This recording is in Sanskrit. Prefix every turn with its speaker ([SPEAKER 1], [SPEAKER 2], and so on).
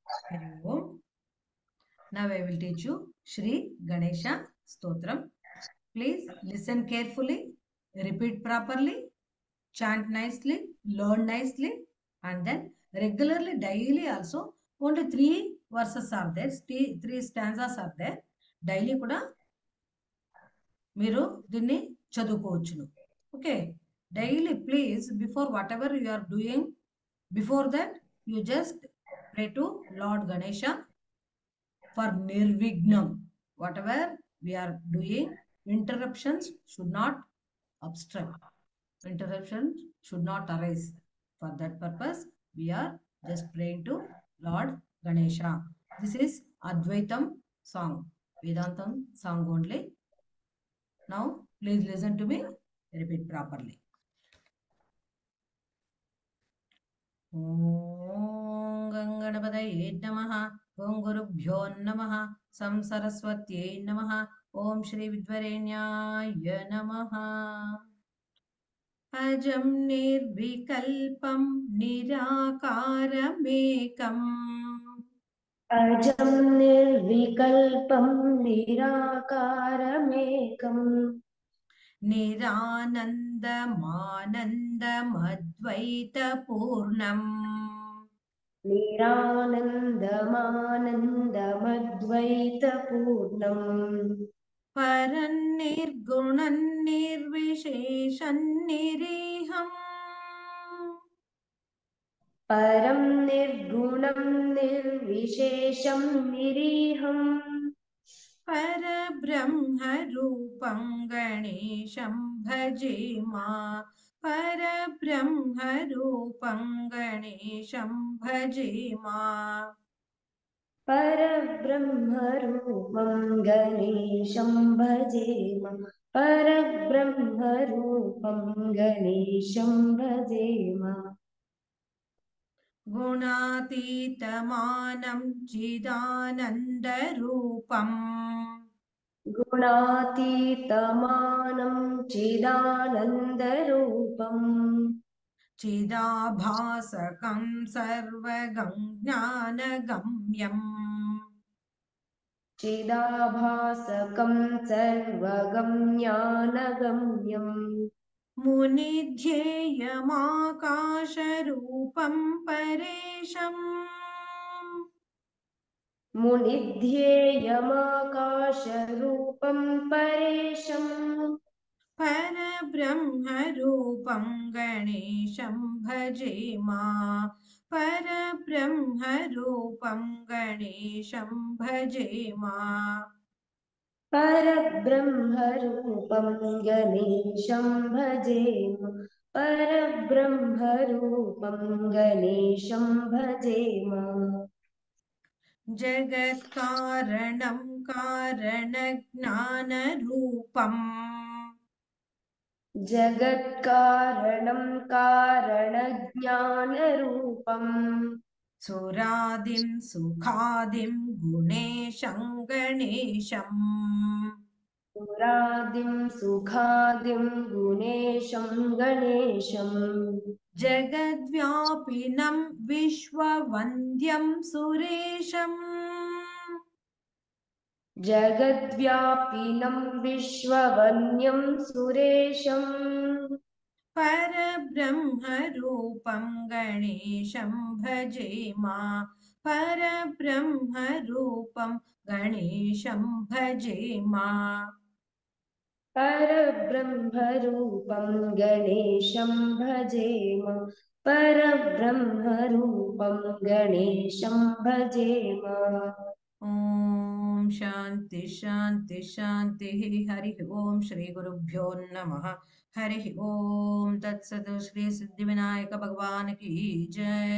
[SPEAKER 1] Hari Om. Now I will teach you Shri Ganesha Stotram. Please listen carefully, repeat properly, chant nicely, learn nicely, and then regularly, daily also. Only 3 verses are there, three stanzas are there. Daily kuda మీరు దీన్ని చదువుకోవచ్చును. Okay, daily please before whatever you are doing, before that you just pray to Lord Ganesha for నిర్విఘ్నం. Whatever we are doing, interruptions should not obstruct, interruptions should not arise. For that purpose we are just praying to Lord Ganesha. This is Advaitam song, Vedantam song only. Now please listen to me, repeat properly. Om Ganganapadaye Namaha, Om Gurubhyo Namaha, Sam Saraswatye Namaha, Om Shri Vidvarenyaya Namaha. अजं निर्विकल्पं निराकारमेकम्,
[SPEAKER 2] अजं निर्विकल्पं निराकारमेकम्,
[SPEAKER 1] निरानन्दमानन्दमद्वैतपूर्णम्,
[SPEAKER 2] निरानन्दमानन्दमद्वैतपूर्णम्,
[SPEAKER 1] परन्निर्गुणं निर्विशेषं निरीहम्,
[SPEAKER 2] परं निर्गुणं निर्विशेषं निरीहम्,
[SPEAKER 1] परब्रह्मरूपं गणेशं भजेमा, परब्रह्मरूपं गणेशं भजेमा.
[SPEAKER 2] परब्रह्मरूपं गणेशं भजेम, परब्रह्मरूपं गणेशं भजेम,
[SPEAKER 1] गुणातीतमानं चिदानन्दरूपम्,
[SPEAKER 2] गुणातीतमानं चिदानन्दरूपम्,
[SPEAKER 1] चिदाभासकं सर्वगं ज्ञानगम्यम्,
[SPEAKER 2] चिदाभासकं सर्वगं ज्ञानगम्यम्,
[SPEAKER 1] मुनिध्येयमाकाशरूपं परेशम्,
[SPEAKER 2] मुनिध्येयमाकाशरूपं परेशम्,
[SPEAKER 1] परब्रह्मरूपं गणेशं भजेमा, परब्रह्मरूपं गणेशं भजेमा.
[SPEAKER 2] परब्रह्मरूपं गणेशं भजेम, परब्रह्मरूपं गणेशं भजेम,
[SPEAKER 1] जगत्कारणं कारणज्ञानरूपम्,
[SPEAKER 2] जगत्कारणं कारणज्ञानरूपम्,
[SPEAKER 1] सुरादिं सुखादिं गुणेशं गणेशम्,
[SPEAKER 2] पुरादिं सुखादिं गुणेशं गणेशम्,
[SPEAKER 1] जगद्व्यापिनं विश्ववन्द्यं सुरेशम्,
[SPEAKER 2] जगद्व्यापिनं विश्ववन्यं सुरेशम्,
[SPEAKER 1] परब्रह्मरूपं गणेशं भजेमा, परब्रह्मरूपं गणेशं भजेमा.
[SPEAKER 2] परब्रह्मरूपं गणेशं भजेम, परब्रह्मरूपं गणेशं भजेम,
[SPEAKER 1] ओम शांति शांति शांति. हरि ओम श्री गुरुभ्यो नमः. हरि ओम तत्सत्. श्री सिद्धिविनायक भगवान की जय.